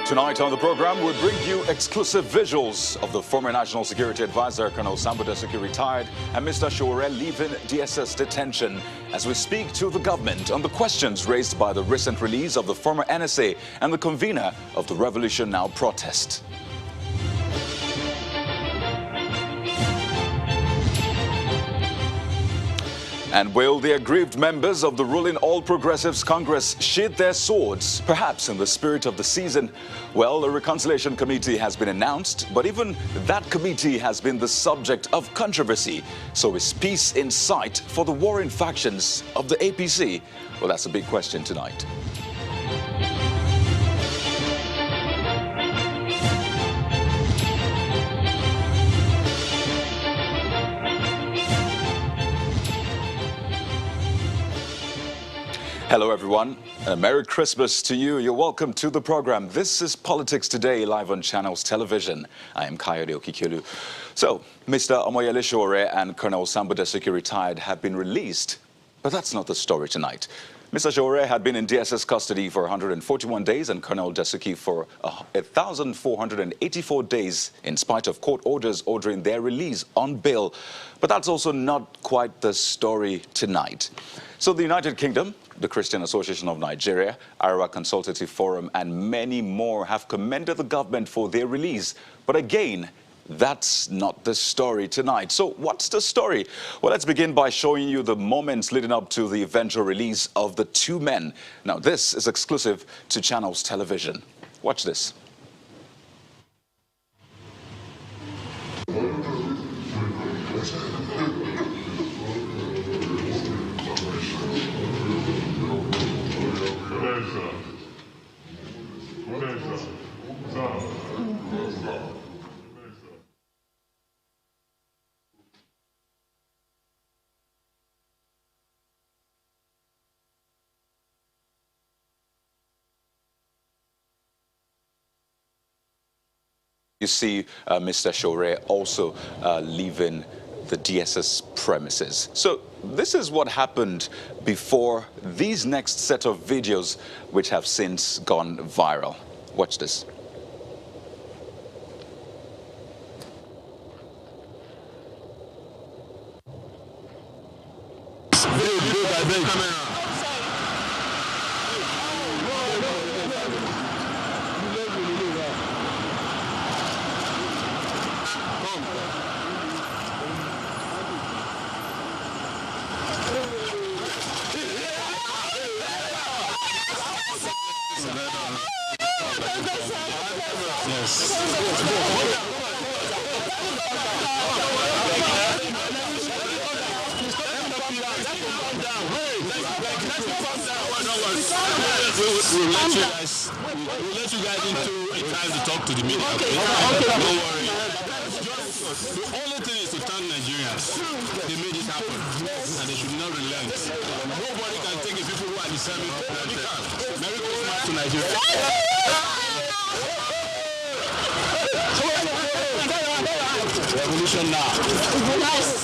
Tonight on the program, we bring you exclusive visuals of the former National Security Advisor, Colonel Dasuki, retired, and Mr. Sowore leaving DSS detention as we speak to the government on the questions raised by the recent release of the former NSA and the convener of the Revolution Now protest. And will the aggrieved members of the ruling All Progressives Congress sheathe their swords, perhaps in the spirit of the season? Well, a reconciliation committee has been announced, but even that committee has been the subject of controversy. So is peace in sight for the warring factions of the APC? Well, that's a big question tonight. Hello, everyone. Merry Christmas to you. You're welcome to the program. This is Politics Today, live on Channels Television. I am Kayode Okikelu. So, Mr. Omoyele Sowore and Colonel Dasuki, retired, have been released. But that's not the story tonight. Mr. Sowore had been in DSS custody for 141 days and Colonel Dasuki for 1,484 days in spite of court orders ordering their release on bail. But that's also not quite the story tonight. So the United Kingdom, the Christian Association of Nigeria, Ira Consultative Forum, and many more have commended the government for their release. But again, that's not the story tonight. So what's the story? Well, let's begin by showing you the moments leading up to the eventual release of the two men. Now, this is exclusive to Channels Television. Watch this. You see Mr. Sowore also leaving the DSS premises. So this is what happened before these next set of videos, which have since gone viral. Watch this. We'll let you guys into a time to talk to the media. Okay. Don't worry. The only thing is to thank Nigerians. They made it happen, and they should not relent. Nobody can take the people who are deserving for granted. Merry Christmas to Nigeria. Revolution now. Nice.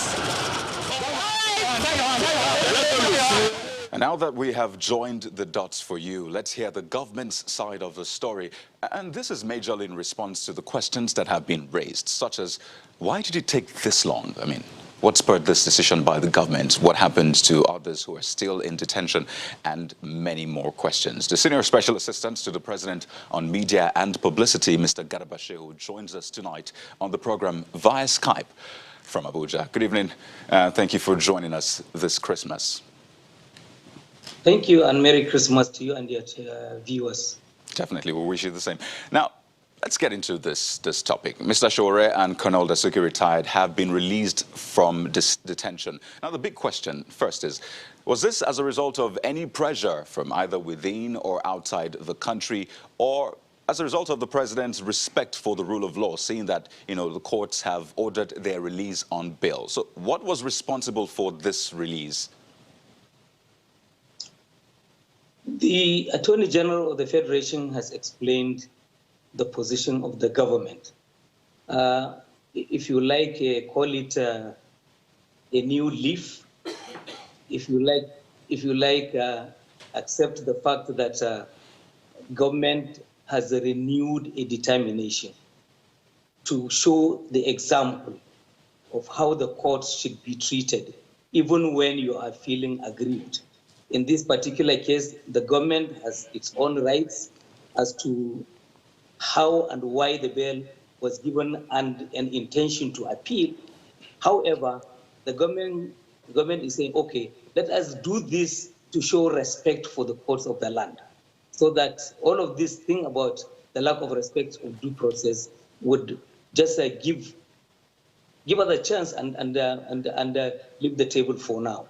And now that we have joined the dots for you, let's hear the government's side of the story. And this is majorly in response to the questions that have been raised, such as, why did it take this long? I mean, what spurred this decision by the government? What happened to others who are still in detention? And many more questions. The Senior Special Assistant to the President on Media and Publicity, Mr. Garba Shehu, joins us tonight on the program via Skype from Abuja. Good evening. Thank you for joining us this Christmas. Thank you, and Merry Christmas to you and your viewers. Definitely, we wish you the same. Now, let's get into this topic. Mr. Sowore and Colonel Dasuki, retired, have been released from detention. Now, the big question first is, was this as a result of any pressure from either within or outside the country, or as a result of the president's respect for the rule of law, seeing that, the courts have ordered their release on bail? So what was responsible for this release? The Attorney General of the Federation has explained the position of the government. If you like, call it a new leaf. If you like, accept the fact that government has renewed a determination to show the example of how the courts should be treated, even when you are feeling aggrieved. In this particular case, the government has its own rights as to how and why the bail was given and an intention to appeal. However, the government is saying, okay, let us do this to show respect for the courts of the land, so that all of this thing about the lack of respect of due process would just give us a chance and leave the table for now.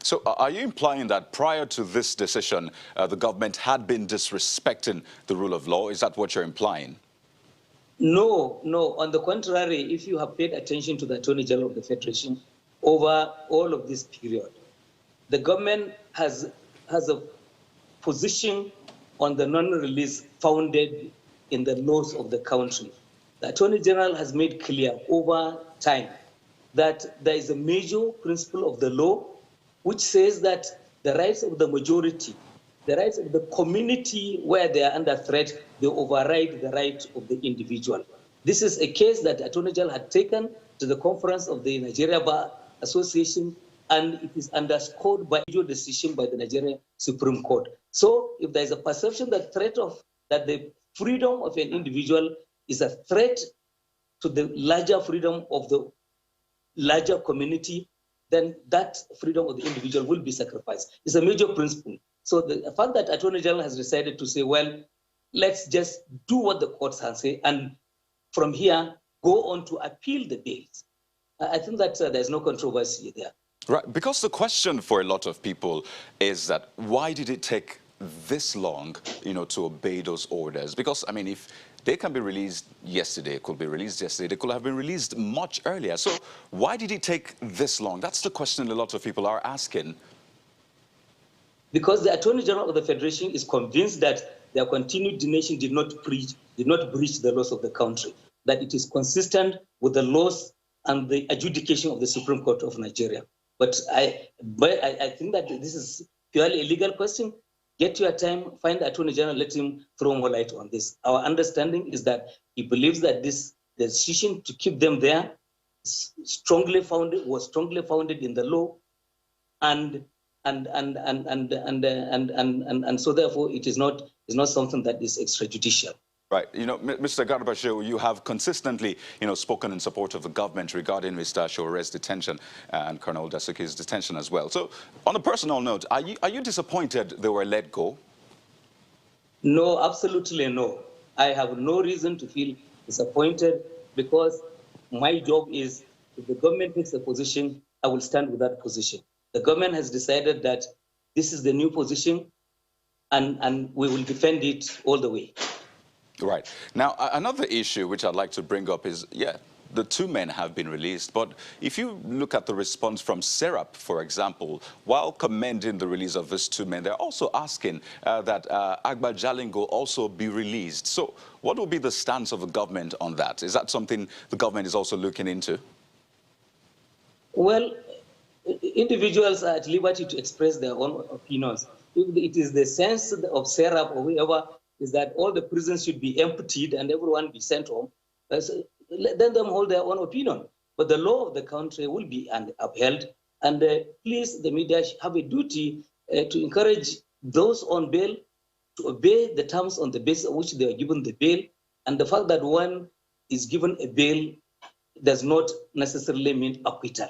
So are you implying that prior to this decision, the government had been disrespecting the rule of law? Is that what you're implying? No, no. On the contrary, if you have paid attention to the Attorney General of the Federation over all of this period, the government has a position on the non-release founded in the laws of the country. The Attorney General has made clear over time that there is a major principle of the law which says that the rights of the majority, the rights of the community where they are under threat, they override the rights of the individual. This is a case that the Attorney General had taken to the conference of the Nigeria Bar Association, and it is underscored by your decision by the Nigerian Supreme Court. So if there is a perception that that the freedom of an individual is a threat to the larger freedom of the larger community, then that freedom of the individual will be sacrificed. It's a major principle. So the fact that Attorney General has decided to say, well, let's just do what the courts have said, and from here, go on to appeal the bails. I think that there's no controversy there. Right, because the question for a lot of people is that why did it take this long, to obey those orders? Because, I mean, if they can be released yesterday, could be released yesterday, they could have been released much earlier. So why did it take this long? That's the question a lot of people are asking. Because the Attorney General of the Federation is convinced that their continued detention did not breach the laws of the country, that it is consistent with the laws and the adjudication of the Supreme Court of Nigeria. But I think that this is purely a legal question. Get your time, find the Attorney General, let him throw more light on this. Our understanding is that he believes that this decision to keep them there was strongly founded in the law, and so therefore it is not something that is extrajudicial. Right. Mr. Garbashew, you have consistently, spoken in support of the government regarding Mr. Sowore's detention and Colonel Dasuki's detention as well. So, on a personal note, are you disappointed they were let go? No, absolutely no. I have no reason to feel disappointed, because my job is, if the government takes a position, I will stand with that position. The government has decided that this is the new position, and we will defend it all the way. Right. Now, another issue which I'd like to bring up is, the two men have been released, but if you look at the response from SERAP, for example, while commending the release of these two men, they're also asking that Agba Jalingo also be released. So what will be the stance of the government on that? Is that something the government is also looking into? Well, individuals are at liberty to express their own opinions. If it is the sense of SERAP or whoever, is that all the prisons should be emptied and everyone be sent home, let them hold their own opinion. But the law of the country will be upheld, and please, the media have a duty to encourage those on bail to obey the terms on the basis of which they are given the bail. And the fact that one is given a bail does not necessarily mean acquittal.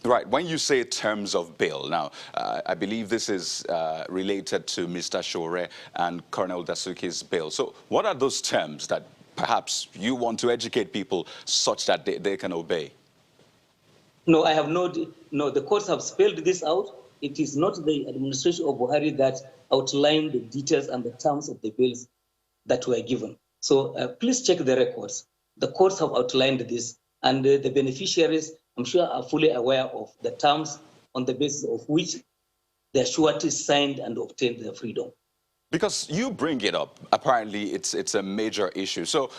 Right. When you say terms of bail, now, I believe this is related to Mr. Sowore and Colonel Dasuki's bail. So what are those terms that perhaps you want to educate people such that they can obey? No, I have no, the courts have spelled this out. It is not the administration of Buhari that outlined the details and the terms of the bills that were given. So please check the records. The courts have outlined this, and the beneficiaries, I'm sure, are fully aware of the terms on the basis of which the sureties signed and obtained their freedom. Because you bring it up, apparently it's a major issue. So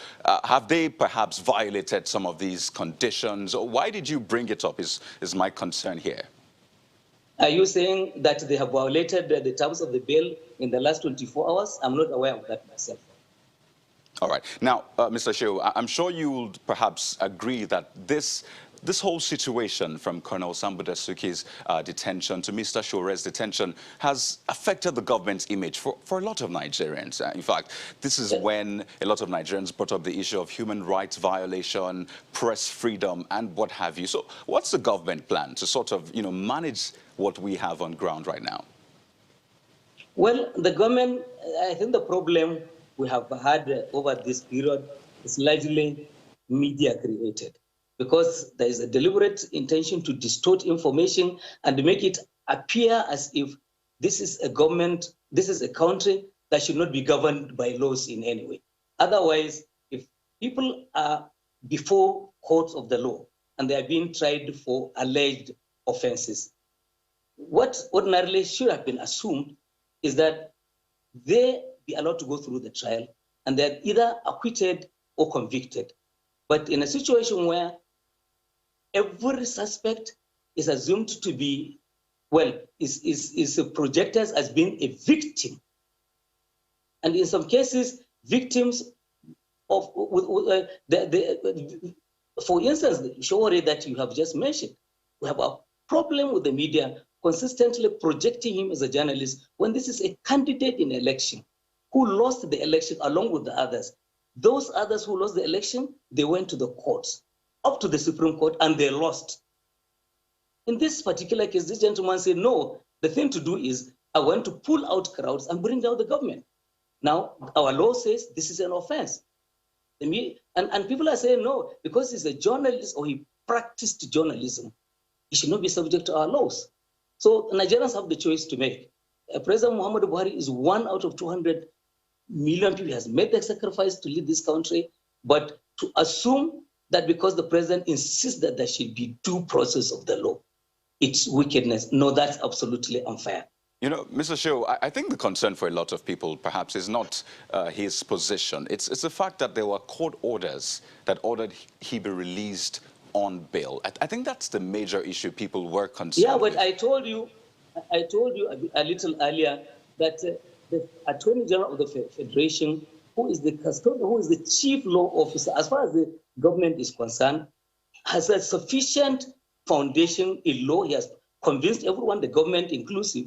have they perhaps violated some of these conditions? Or why did you bring it up is my concern here. Are you saying that they have violated the terms of the bill in the last 24 hours. I'm not aware of that myself. All right. Now, Mr. Shehu, I'm sure you'll perhaps agree that this whole situation from Colonel Sambo Dasuki's detention to Mr. Sowore's detention has affected the government's image for a lot of Nigerians. In fact, this is when a lot of Nigerians brought up the issue of human rights violation, press freedom, and what have you. So what's the government plan to sort of, manage what we have on ground right now? Well, the government, I think the problem we have had over this period is largely media created, because there is a deliberate intention to distort information and make it appear as if this is a government, this is a country that should not be governed by laws in any way. Otherwise, if people are before courts of the law and they are being tried for alleged offenses, what ordinarily should have been assumed is that they be allowed to go through the trial and they're either acquitted or convicted. But in a situation where every suspect is assumed to be, is projected as being a victim, and in some cases, victims of, for instance, the Sowore that you have just mentioned, we have a problem with the media consistently projecting him as a journalist when this is a candidate in election who lost the election along with the others. Those others who lost the election, they went to the courts, up to the Supreme Court, and they lost. In this particular case, this gentleman said, no, the thing to do is I want to pull out crowds and bring down the government. Now, our law says this is an offense. And people are saying, no, because he's a journalist or he practiced journalism, he should not be subject to our laws. So Nigerians have the choice to make. President Muhammadu Buhari is 1 out of 200 million people. He has made the sacrifice to lead this country. But to assume that because the president insists that there should be due process of the law, it's wickedness. No, that's absolutely unfair. Mr. Shehu, I think the concern for a lot of people perhaps is not his position. It's the fact that there were court orders that ordered he be released on bail. I think that's the major issue people were concerned with. Yeah, but I told you a little earlier that the Attorney General of the Federation, who is the custodian, who is the chief law officer, as far as the government is concerned, has a sufficient foundation in law. He has convinced everyone, the government inclusive,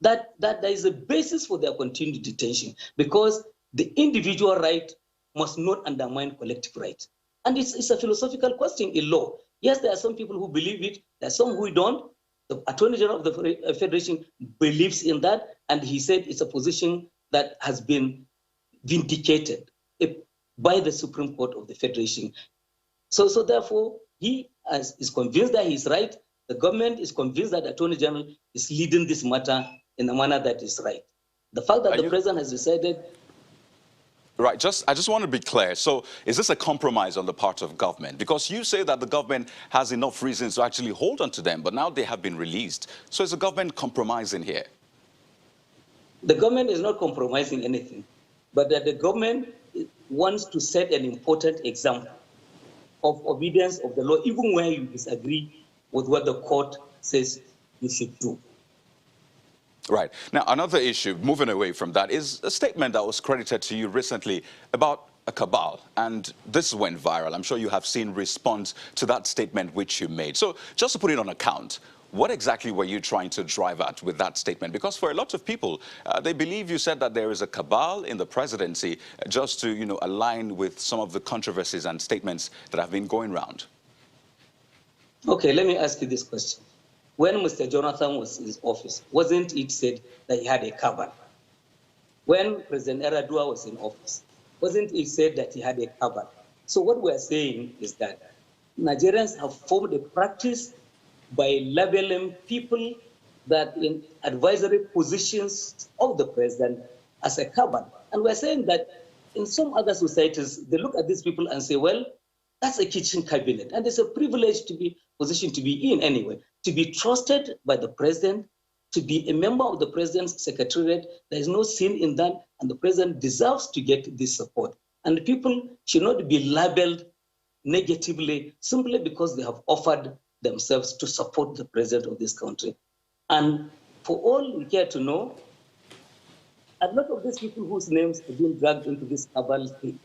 that there is a basis for their continued detention, because the individual right must not undermine collective right. And it's a philosophical question in law. Yes, there are some people who believe it, there are some who don't. The Attorney General of the Federation believes in that, and he said it's a position that has been vindicated by the Supreme Court of the Federation. So therefore, he is convinced that he's right. The government is convinced that the Attorney General is leading this matter in a manner that is right. The fact that the president has decided. Right, I just want to be clear. So is this a compromise on the part of government? Because you say that the government has enough reasons to actually hold on to them, but now they have been released. So is the government compromising here? The government is not compromising anything, but that the government wants to set an important example of obedience of the law, even when you disagree with what the court says you should do. Right. Now, another issue, moving away from that, is a statement that was credited to you recently about a cabal. And this went viral. I'm sure you have seen response to that statement which you made. So just to put it on account, what exactly were you trying to drive at with that statement? Because for a lot of people, they believe you said that there is a cabal in the presidency just to, align with some of the controversies and statements that have been going around. Okay, let me ask you this question. When Mr. Jonathan was in his office, wasn't it said that he had a cabal? When President Eradua was in office, wasn't it said that he had a cabal? So what we are saying is that Nigerians have formed a practice by labeling people that in advisory positions of the president as a cabal. And we're saying that in some other societies, they look at these people and say, well, that's a kitchen cabinet. And it's a privilege to be position to be in anyway, to be trusted by the president, to be a member of the president's secretariat. There is no sin in that, and the president deserves to get this support. And people should not be labeled negatively simply because they have offered themselves to support the president of this country. And for all we care to know, a lot of these people whose names have been dragged into this cabal thing,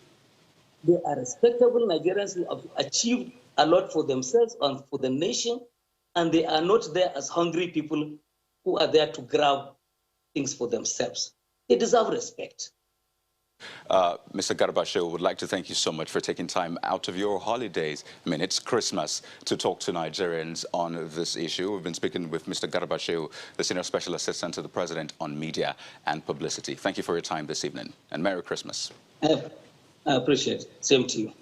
they are respectable Nigerians who have achieved a lot for themselves and for the nation, and they are not there as hungry people who are there to grab things for themselves. They deserve respect. Mr. Garbashew, would like to thank you so much for taking time out of your holidays. I mean, it's Christmas, to talk to Nigerians on this issue. We've been speaking with Mr. Garbashew, the Senior Special Assistant to the President on Media and Publicity. Thank you for your time this evening, and Merry Christmas. I appreciate it. Same to you.